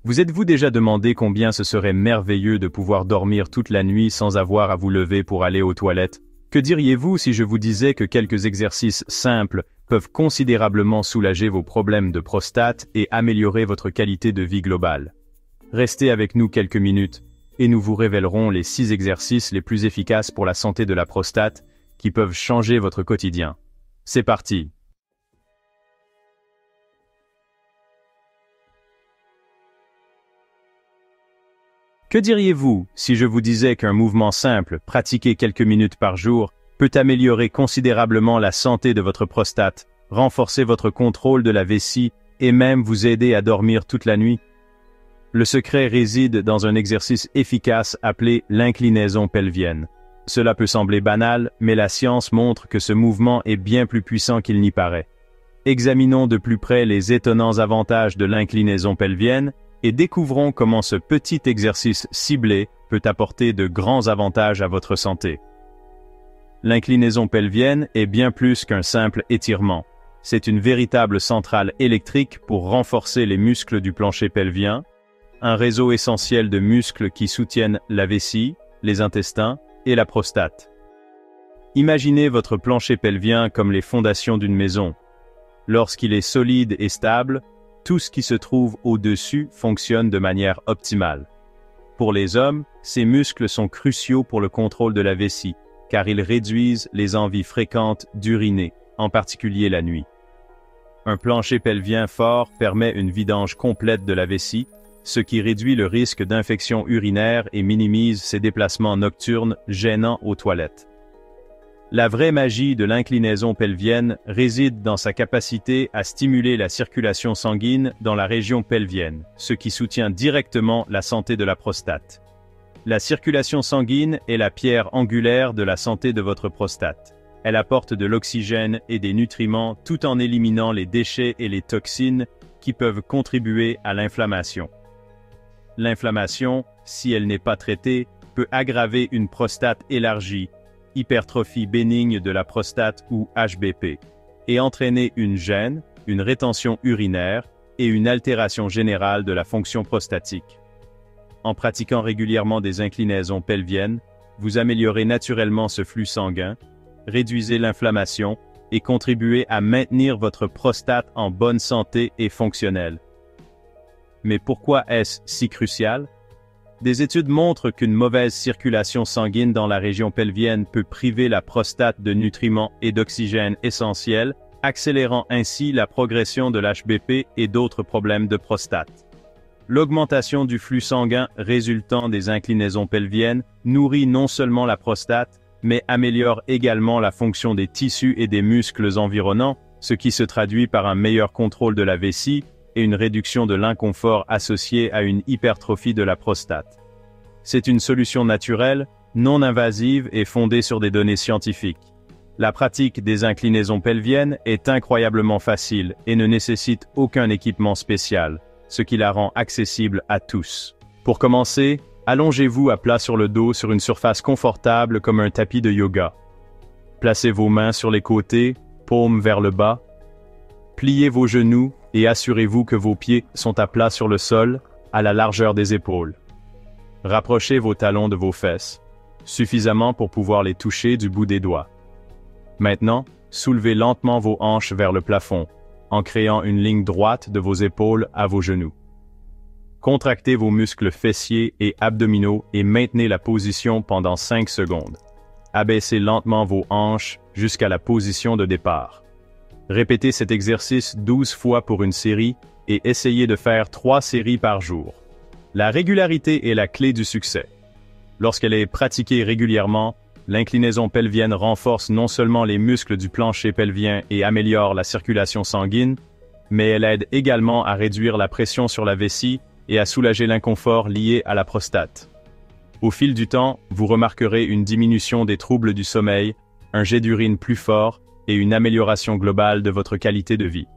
Vous êtes-vous déjà demandé combien ce serait merveilleux de pouvoir dormir toute la nuit sans avoir à vous lever pour aller aux toilettes? Que diriez-vous si je vous disais que quelques exercices simples peuvent considérablement soulager vos problèmes de prostate et améliorer votre qualité de vie globale? Restez avec nous quelques minutes et nous vous révélerons les 6 exercices les plus efficaces pour la santé de la prostate qui peuvent changer votre quotidien. C'est parti! Que diriez-vous si je vous disais qu'un mouvement simple, pratiqué quelques minutes par jour, peut améliorer considérablement la santé de votre prostate, renforcer votre contrôle de la vessie et même vous aider à dormir toute la nuit? Le secret réside dans un exercice efficace appelé l'inclinaison pelvienne. Cela peut sembler banal, mais la science montre que ce mouvement est bien plus puissant qu'il n'y paraît. Examinons de plus près les étonnants avantages de l'inclinaison pelvienne et découvrons comment ce petit exercice ciblé peut apporter de grands avantages à votre santé. L'inclinaison pelvienne est bien plus qu'un simple étirement. C'est une véritable centrale électrique pour renforcer les muscles du plancher pelvien, un réseau essentiel de muscles qui soutiennent la vessie, les intestins et la prostate. Imaginez votre plancher pelvien comme les fondations d'une maison. Lorsqu'il est solide et stable, tout ce qui se trouve au-dessus fonctionne de manière optimale. Pour les hommes, ces muscles sont cruciaux pour le contrôle de la vessie, car ils réduisent les envies fréquentes d'uriner, en particulier la nuit. Un plancher pelvien fort permet une vidange complète de la vessie, ce qui réduit le risque d'infection urinaire et minimise ces déplacements nocturnes gênants aux toilettes. La vraie magie de l'inclinaison pelvienne réside dans sa capacité à stimuler la circulation sanguine dans la région pelvienne, ce qui soutient directement la santé de la prostate. La circulation sanguine est la pierre angulaire de la santé de votre prostate. Elle apporte de l'oxygène et des nutriments tout en éliminant les déchets et les toxines qui peuvent contribuer à l'inflammation. L'inflammation, si elle n'est pas traitée, peut aggraver une prostate élargie, hypertrophie bénigne de la prostate ou HBP, et entraîner une gêne, une rétention urinaire et une altération générale de la fonction prostatique. En pratiquant régulièrement des inclinaisons pelviennes, vous améliorez naturellement ce flux sanguin, réduisez l'inflammation et contribuez à maintenir votre prostate en bonne santé et fonctionnelle. Mais pourquoi est-ce si crucial? Des études montrent qu'une mauvaise circulation sanguine dans la région pelvienne peut priver la prostate de nutriments et d'oxygène essentiels, accélérant ainsi la progression de l'HBP et d'autres problèmes de prostate. L'augmentation du flux sanguin résultant des inclinaisons pelviennes nourrit non seulement la prostate, mais améliore également la fonction des tissus et des muscles environnants, ce qui se traduit par un meilleur contrôle de la vessie et une réduction de l'inconfort associé à une hypertrophie de la prostate. C'est une solution naturelle, non invasive et fondée sur des données scientifiques. La pratique des inclinaisons pelviennes est incroyablement facile et ne nécessite aucun équipement spécial, ce qui la rend accessible à tous. Pour commencer, allongez-vous à plat sur le dos sur une surface confortable comme un tapis de yoga. Placez vos mains sur les côtés, paumes vers le bas. Pliez vos genoux et assurez-vous que vos pieds sont à plat sur le sol, à la largeur des épaules. Rapprochez vos talons de vos fesses, suffisamment pour pouvoir les toucher du bout des doigts. Maintenant, soulevez lentement vos hanches vers le plafond, en créant une ligne droite de vos épaules à vos genoux. Contractez vos muscles fessiers et abdominaux et maintenez la position pendant 5 secondes. Abaissez lentement vos hanches jusqu'à la position de départ. Répétez cet exercice 12 fois pour une série et essayez de faire 3 séries par jour. La régularité est la clé du succès. Lorsqu'elle est pratiquée régulièrement, l'inclinaison pelvienne renforce non seulement les muscles du plancher pelvien et améliore la circulation sanguine, mais elle aide également à réduire la pression sur la vessie et à soulager l'inconfort lié à la prostate. Au fil du temps, vous remarquerez une diminution des troubles du sommeil, un jet d'urine plus fort et une amélioration globale de votre qualité de vie.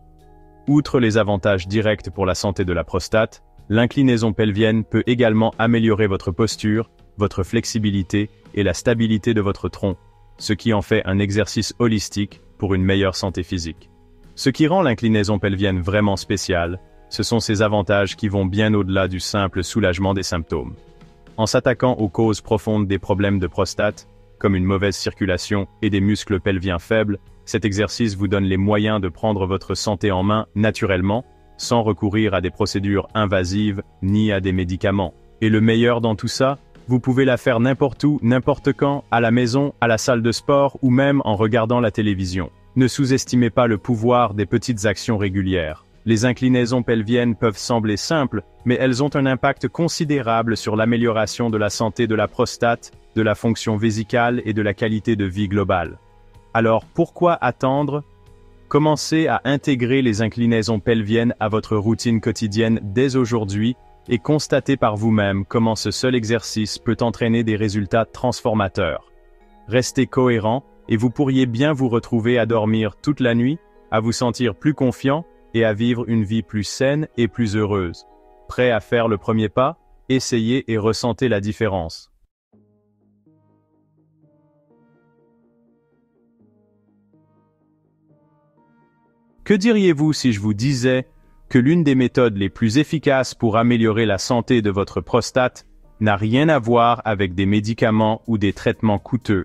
Outre les avantages directs pour la santé de la prostate, l'inclinaison pelvienne peut également améliorer votre posture, votre flexibilité et la stabilité de votre tronc, ce qui en fait un exercice holistique pour une meilleure santé physique. Ce qui rend l'inclinaison pelvienne vraiment spéciale, Ce sont ces avantages qui vont bien au-delà du simple soulagement des symptômes. En s'attaquant aux causes profondes des problèmes de prostate, comme une mauvaise circulation et des muscles pelviens faibles, cet exercice vous donne les moyens de prendre votre santé en main naturellement, sans recourir à des procédures invasives ni à des médicaments. Et le meilleur dans tout ça, vous pouvez la faire n'importe où, n'importe quand, à la maison, à la salle de sport ou même en regardant la télévision. Ne sous-estimez pas le pouvoir des petites actions régulières. Les inclinaisons pelviennes peuvent sembler simples, mais elles ont un impact considérable sur l'amélioration de la santé de la prostate, de la fonction vésicale et de la qualité de vie globale. Alors pourquoi attendre? Commencez à intégrer les inclinaisons pelviennes à votre routine quotidienne dès aujourd'hui et constatez par vous-même comment ce seul exercice peut entraîner des résultats transformateurs. Restez cohérent et vous pourriez bien vous retrouver à dormir toute la nuit, à vous sentir plus confiant et à vivre une vie plus saine et plus heureuse. Prêt à faire le premier pas? Essayez et ressentez la différence. Que diriez-vous si je vous disais que l'une des méthodes les plus efficaces pour améliorer la santé de votre prostate n'a rien à voir avec des médicaments ou des traitements coûteux?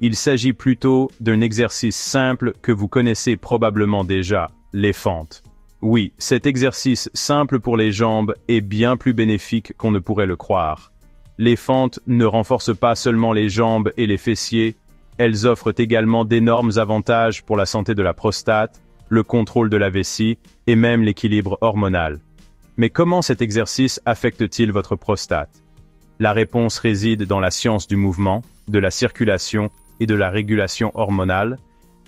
Il s'agit plutôt d'un exercice simple que vous connaissez probablement déjà, les fentes. Oui, cet exercice simple pour les jambes est bien plus bénéfique qu'on ne pourrait le croire. Les fentes ne renforcent pas seulement les jambes et les fessiers, elles offrent également d'énormes avantages pour la santé de la prostate, le contrôle de la vessie et même l'équilibre hormonal. Mais comment cet exercice affecte-t-il votre prostate? La réponse réside dans la science du mouvement, de la circulation et de la régulation hormonale,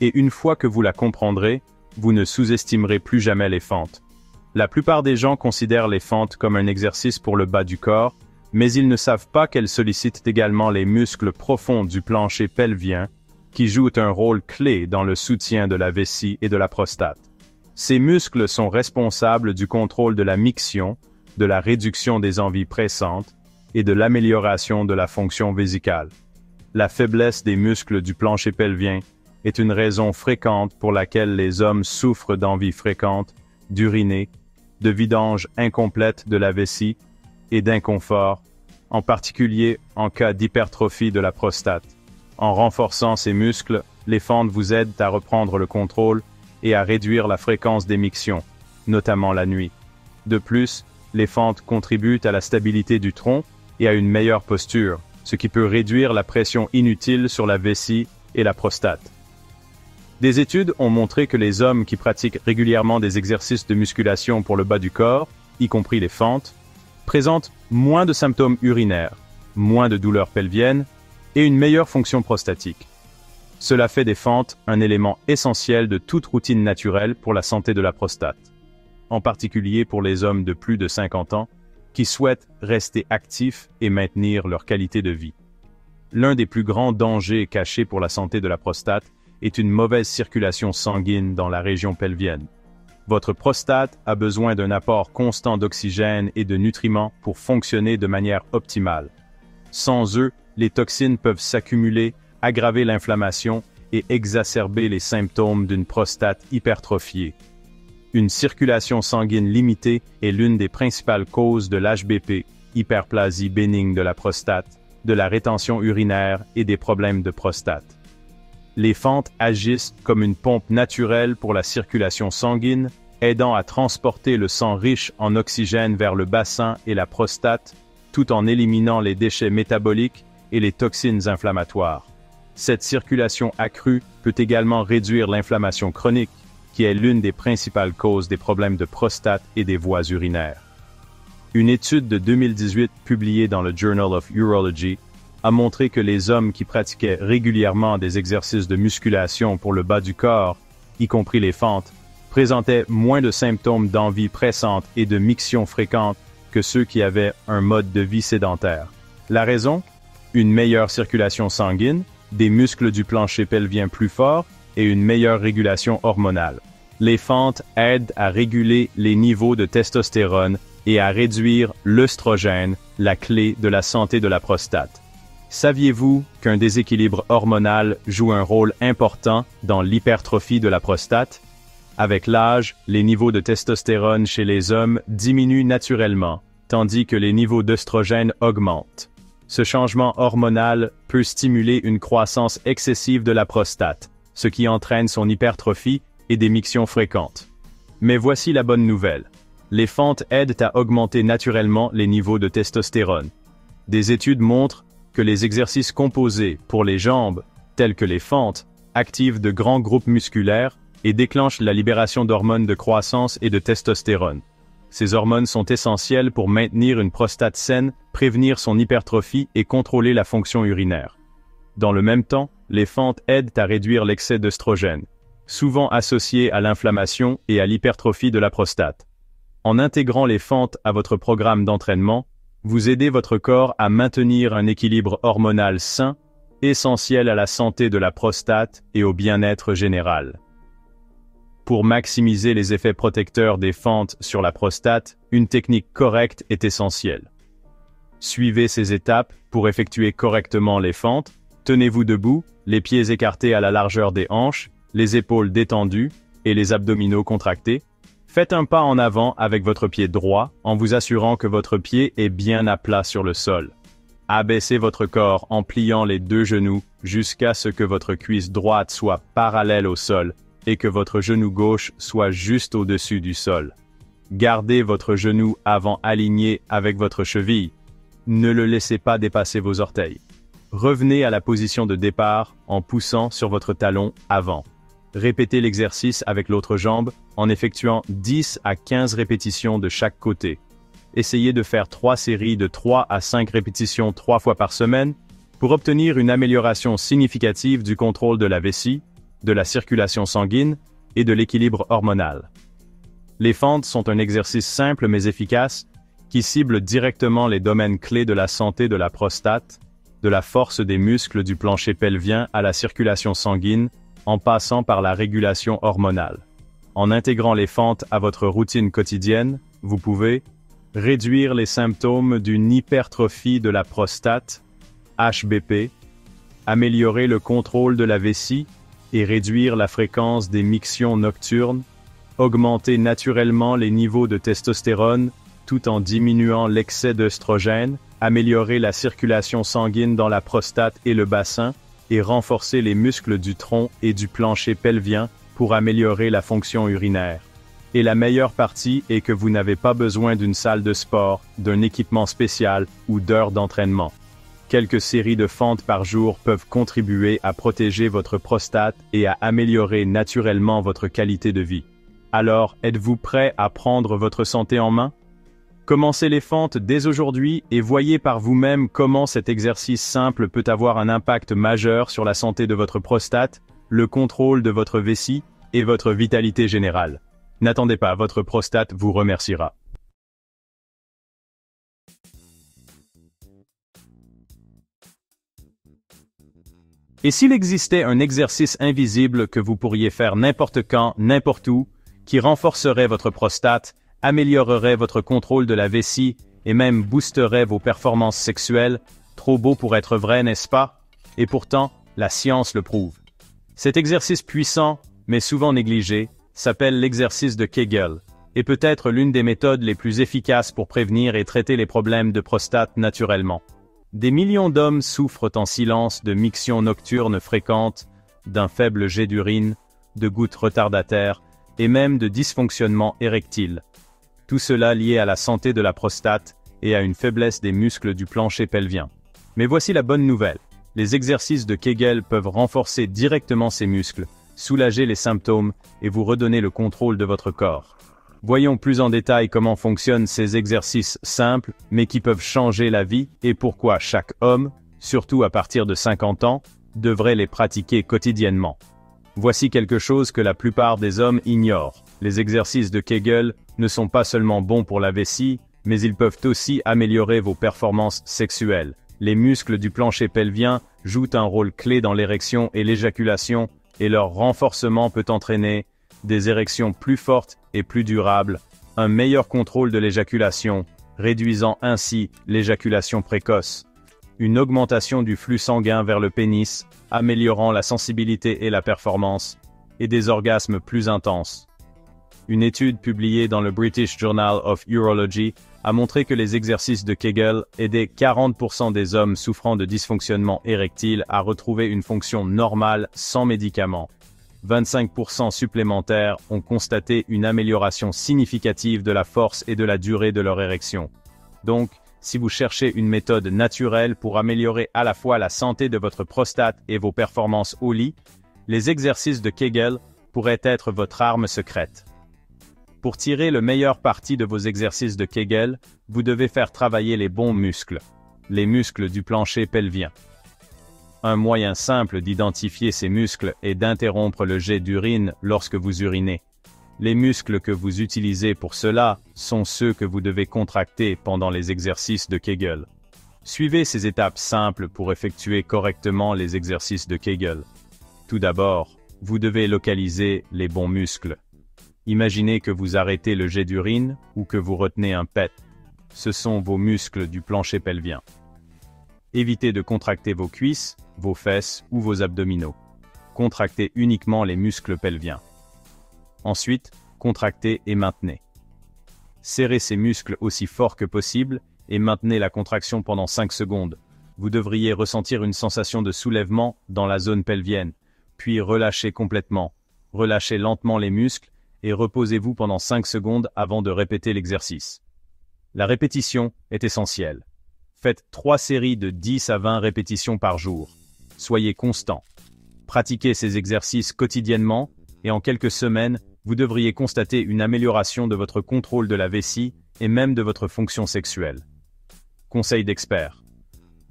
et une fois que vous la comprendrez, vous ne sous-estimerez plus jamais les fentes. La plupart des gens considèrent les fentes comme un exercice pour le bas du corps, mais ils ne savent pas qu'elles sollicitent également les muscles profonds du plancher pelvien, qui jouent un rôle clé dans le soutien de la vessie et de la prostate. Ces muscles sont responsables du contrôle de la miction, de la réduction des envies pressantes et de l'amélioration de la fonction vésicale. La faiblesse des muscles du plancher pelvien est une raison fréquente pour laquelle les hommes souffrent d'envies fréquentes, d'uriner, de vidange incomplète de la vessie et d'inconfort, en particulier en cas d'hypertrophie de la prostate. En renforçant ces muscles, les fentes vous aident à reprendre le contrôle et à réduire la fréquence d'émission, notamment la nuit. De plus, les fentes contribuent à la stabilité du tronc et à une meilleure posture, ce qui peut réduire la pression inutile sur la vessie et la prostate. Des études ont montré que les hommes qui pratiquent régulièrement des exercices de musculation pour le bas du corps, y compris les fentes, présentent moins de symptômes urinaires, moins de douleurs pelviennes et une meilleure fonction prostatique. Cela fait des fentes un élément essentiel de toute routine naturelle pour la santé de la prostate, en particulier pour les hommes de plus de 50 ans qui souhaitent rester actifs et maintenir leur qualité de vie. L'un des plus grands dangers cachés pour la santé de la prostate est une mauvaise circulation sanguine dans la région pelvienne. Votre prostate a besoin d'un apport constant d'oxygène et de nutriments pour fonctionner de manière optimale. Sans eux, les toxines peuvent s'accumuler, aggraver l'inflammation et exacerber les symptômes d'une prostate hypertrophiée. Une circulation sanguine limitée est l'une des principales causes de l'HBP, hyperplasie bénigne de la prostate, de la rétention urinaire et des problèmes de prostate. Les fentes agissent comme une pompe naturelle pour la circulation sanguine, aidant à transporter le sang riche en oxygène vers le bassin et la prostate, tout en éliminant les déchets métaboliques et les toxines inflammatoires. Cette circulation accrue peut également réduire l'inflammation chronique, qui est l'une des principales causes des problèmes de prostate et des voies urinaires. Une étude de 2018 publiée dans le Journal of Urology a montré que les hommes qui pratiquaient régulièrement des exercices de musculation pour le bas du corps, y compris les fentes, présentaient moins de symptômes d'envie pressante et de miction fréquente que ceux qui avaient un mode de vie sédentaire. La raison? Une meilleure circulation sanguine, des muscles du plancher pelvien plus forts et une meilleure régulation hormonale. Les fentes aident à réguler les niveaux de testostérone et à réduire l'œstrogène, la clé de la santé de la prostate. Saviez-vous qu'un déséquilibre hormonal joue un rôle important dans l'hypertrophie de la prostate? Avec l'âge, les niveaux de testostérone chez les hommes diminuent naturellement, tandis que les niveaux d'œstrogène augmentent. Ce changement hormonal peut stimuler une croissance excessive de la prostate, ce qui entraîne son hypertrophie et des mictions fréquentes. Mais voici la bonne nouvelle. Les fentes aident à augmenter naturellement les niveaux de testostérone. Des études montrent que les exercices composés pour les jambes, tels que les fentes, activent de grands groupes musculaires et déclenchent la libération d'hormones de croissance et de testostérone. Ces hormones sont essentielles pour maintenir une prostate saine, prévenir son hypertrophie et contrôler la fonction urinaire. Dans le même temps, les fentes aident à réduire l'excès d'œstrogène, souvent associé à l'inflammation et à l'hypertrophie de la prostate. En intégrant les fentes à votre programme d'entraînement, vous aidez votre corps à maintenir un équilibre hormonal sain, essentiel à la santé de la prostate et au bien-être général. Pour maximiser les effets protecteurs des fentes sur la prostate, une technique correcte est essentielle. Suivez ces étapes pour effectuer correctement les fentes. Tenez-vous debout, les pieds écartés à la largeur des hanches, les épaules détendues et les abdominaux contractés. Faites un pas en avant avec votre pied droit en vous assurant que votre pied est bien à plat sur le sol. Abaissez votre corps en pliant les deux genoux jusqu'à ce que votre cuisse droite soit parallèle au sol et que votre genou gauche soit juste au-dessus du sol. Gardez votre genou avant aligné avec votre cheville. Ne le laissez pas dépasser vos orteils. Revenez à la position de départ en poussant sur votre talon avant. Répétez l'exercice avec l'autre jambe en effectuant 10 à 15 répétitions de chaque côté. Essayez de faire 3 séries de 3 à 5 répétitions 3 fois par semaine pour obtenir une amélioration significative du contrôle de la vessie, de la circulation sanguine et de l'équilibre hormonal. Les fentes sont un exercice simple mais efficace qui cible directement les domaines clés de la santé de la prostate, de la force des muscles du plancher pelvien à la circulation sanguine, en passant par la régulation hormonale. En intégrant les fentes à votre routine quotidienne, vous pouvez réduire les symptômes d'une hypertrophie de la prostate, HBP, améliorer le contrôle de la vessie et réduire la fréquence des mictions nocturnes, augmenter naturellement les niveaux de testostérone tout en diminuant l'excès d'œstrogène, améliorer la circulation sanguine dans la prostate et le bassin, et renforcer les muscles du tronc et du plancher pelvien pour améliorer la fonction urinaire. Et la meilleure partie est que vous n'avez pas besoin d'une salle de sport, d'un équipement spécial ou d'heures d'entraînement. Quelques séries de fentes par jour peuvent contribuer à protéger votre prostate et à améliorer naturellement votre qualité de vie. Alors, êtes-vous prêt à prendre votre santé en main? Commencez les fentes dès aujourd'hui et voyez par vous-même comment cet exercice simple peut avoir un impact majeur sur la santé de votre prostate, le contrôle de votre vessie et votre vitalité générale. N'attendez pas, votre prostate vous remerciera. Et s'il existait un exercice invisible que vous pourriez faire n'importe quand, n'importe où, qui renforcerait votre prostate, améliorerait votre contrôle de la vessie et même boosterait vos performances sexuelles, trop beau pour être vrai, n'est-ce pas? Et pourtant, la science le prouve. Cet exercice puissant, mais souvent négligé, s'appelle l'exercice de Kegel, et peut être l'une des méthodes les plus efficaces pour prévenir et traiter les problèmes de prostate naturellement. Des millions d'hommes souffrent en silence de mictions nocturnes fréquentes, d'un faible jet d'urine, de gouttes retardataires, et même de dysfonctionnement érectile. Tout cela lié à la santé de la prostate et à une faiblesse des muscles du plancher pelvien. Mais voici la bonne nouvelle. Les exercices de Kegel peuvent renforcer directement ces muscles, soulager les symptômes et vous redonner le contrôle de votre corps. Voyons plus en détail comment fonctionnent ces exercices simples, mais qui peuvent changer la vie et pourquoi chaque homme, surtout à partir de 50 ans, devrait les pratiquer quotidiennement. Voici quelque chose que la plupart des hommes ignorent. Les exercices de Kegel ne sont pas seulement bons pour la vessie, mais ils peuvent aussi améliorer vos performances sexuelles. Les muscles du plancher pelvien jouent un rôle clé dans l'érection et l'éjaculation, et leur renforcement peut entraîner des érections plus fortes et plus durables, un meilleur contrôle de l'éjaculation, réduisant ainsi l'éjaculation précoce, une augmentation du flux sanguin vers le pénis, améliorant la sensibilité et la performance, et des orgasmes plus intenses. Une étude publiée dans le British Journal of Urology a montré que les exercices de Kegel aidaient 40% des hommes souffrant de dysfonctionnement érectile à retrouver une fonction normale sans médicaments. 25% supplémentaires ont constaté une amélioration significative de la force et de la durée de leur érection. Donc, si vous cherchez une méthode naturelle pour améliorer à la fois la santé de votre prostate et vos performances au lit, les exercices de Kegel pourraient être votre arme secrète. Pour tirer le meilleur parti de vos exercices de Kegel, vous devez faire travailler les bons muscles, les muscles du plancher pelvien. Un moyen simple d'identifier ces muscles est d'interrompre le jet d'urine lorsque vous urinez. Les muscles que vous utilisez pour cela sont ceux que vous devez contracter pendant les exercices de Kegel. Suivez ces étapes simples pour effectuer correctement les exercices de Kegel. Tout d'abord, vous devez localiser les bons muscles. Imaginez que vous arrêtez le jet d'urine ou que vous retenez un PET. Ce sont vos muscles du plancher pelvien. Évitez de contracter vos cuisses, vos fesses ou vos abdominaux. Contractez uniquement les muscles pelviens. Ensuite, contractez et maintenez. Serrez ces muscles aussi fort que possible et maintenez la contraction pendant 5 secondes. Vous devriez ressentir une sensation de soulèvement dans la zone pelvienne, puis relâchez complètement. Relâchez lentement les muscles et reposez-vous pendant 5 secondes avant de répéter l'exercice. La répétition est essentielle. Faites 3 séries de 10 à 20 répétitions par jour. Soyez constant. Pratiquez ces exercices quotidiennement et en quelques semaines, vous devriez constater une amélioration de votre contrôle de la vessie et même de votre fonction sexuelle. Conseil d'expert.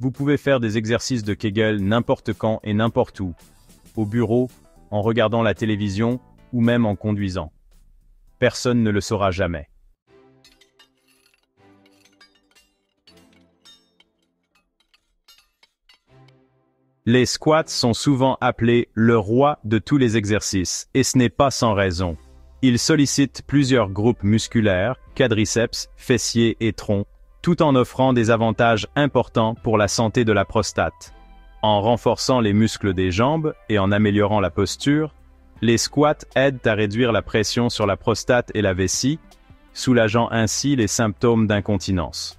Vous pouvez faire des exercices de Kegel n'importe quand et n'importe où. Au bureau, en regardant la télévision ou même en conduisant. Personne ne le saura jamais. Les squats sont souvent appelés le roi de tous les exercices, et ce n'est pas sans raison. Ils sollicitent plusieurs groupes musculaires, quadriceps, fessiers et troncs, tout en offrant des avantages importants pour la santé de la prostate. En renforçant les muscles des jambes et en améliorant la posture, les squats aident à réduire la pression sur la prostate et la vessie, soulageant ainsi les symptômes d'incontinence.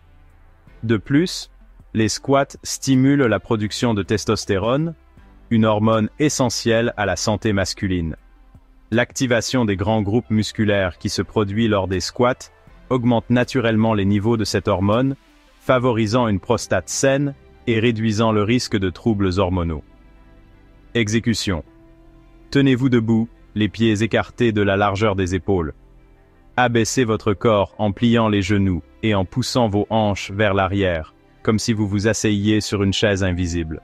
De plus, les squats stimulent la production de testostérone, une hormone essentielle à la santé masculine. L'activation des grands groupes musculaires qui se produit lors des squats augmente naturellement les niveaux de cette hormone, favorisant une prostate saine et réduisant le risque de troubles hormonaux. Exécution. Tenez-vous debout, les pieds écartés de la largeur des épaules. Abaissez votre corps en pliant les genoux et en poussant vos hanches vers l'arrière, comme si vous vous asseyiez sur une chaise invisible.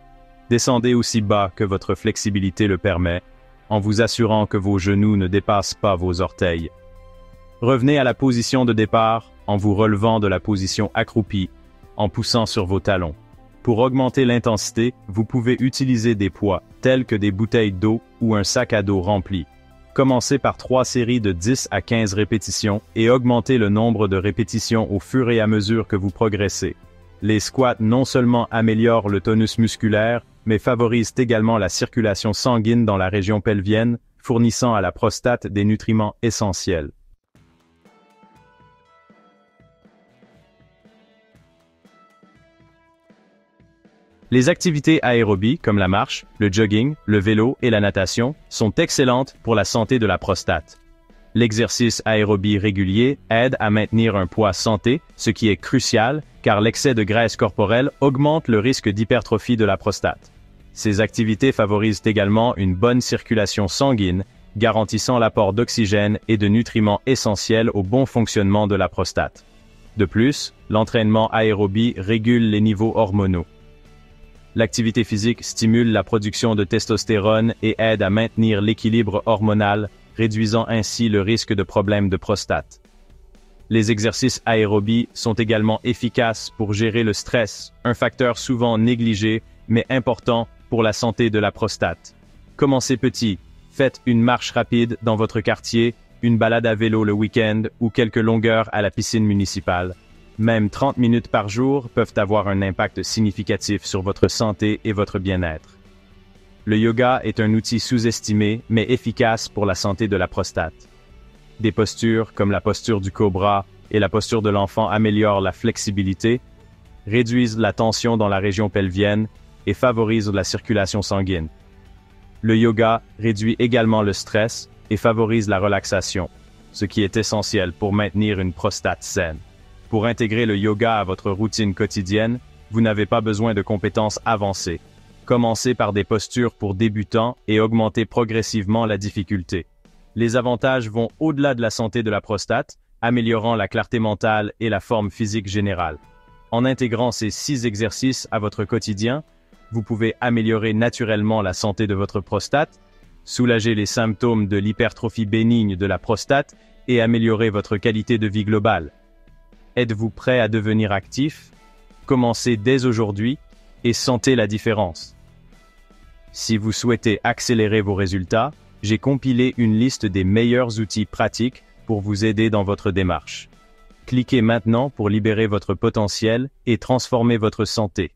Descendez aussi bas que votre flexibilité le permet, en vous assurant que vos genoux ne dépassent pas vos orteils. Revenez à la position de départ en vous relevant de la position accroupie, en poussant sur vos talons. Pour augmenter l'intensité, vous pouvez utiliser des poids, tels que des bouteilles d'eau ou un sac à dos rempli. Commencez par 3 séries de 10 à 15 répétitions et augmentez le nombre de répétitions au fur et à mesure que vous progressez. Les squats non seulement améliorent le tonus musculaire, mais favorisent également la circulation sanguine dans la région pelvienne, fournissant à la prostate des nutriments essentiels. Les activités aérobies comme la marche, le jogging, le vélo et la natation sont excellentes pour la santé de la prostate. L'exercice aérobie régulier aide à maintenir un poids santé, ce qui est crucial car l'excès de graisse corporelle augmente le risque d'hypertrophie de la prostate. Ces activités favorisent également une bonne circulation sanguine, garantissant l'apport d'oxygène et de nutriments essentiels au bon fonctionnement de la prostate. De plus, l'entraînement aérobie régule les niveaux hormonaux. L'activité physique stimule la production de testostérone et aide à maintenir l'équilibre hormonal, réduisant ainsi le risque de problèmes de prostate. Les exercices aérobies sont également efficaces pour gérer le stress, un facteur souvent négligé mais important pour la santé de la prostate. Commencez petit, faites une marche rapide dans votre quartier, une balade à vélo le week-end ou quelques longueurs à la piscine municipale. Même 30 minutes par jour peuvent avoir un impact significatif sur votre santé et votre bien-être. Le yoga est un outil sous-estimé mais efficace pour la santé de la prostate. Des postures comme la posture du cobra et la posture de l'enfant améliorent la flexibilité, réduisent la tension dans la région pelvienne et favorisent la circulation sanguine. Le yoga réduit également le stress et favorise la relaxation, ce qui est essentiel pour maintenir une prostate saine. Pour intégrer le yoga à votre routine quotidienne, vous n'avez pas besoin de compétences avancées. Commencez par des postures pour débutants et augmentez progressivement la difficulté. Les avantages vont au-delà de la santé de la prostate, améliorant la clarté mentale et la forme physique générale. En intégrant ces 6 exercices à votre quotidien, vous pouvez améliorer naturellement la santé de votre prostate, soulager les symptômes de l'hypertrophie bénigne de la prostate et améliorer votre qualité de vie globale. Êtes-vous prêt à devenir actif? Commencez dès aujourd'hui et sentez la différence. Si vous souhaitez accélérer vos résultats, j'ai compilé une liste des meilleurs outils pratiques pour vous aider dans votre démarche. Cliquez maintenant pour libérer votre potentiel et transformer votre santé.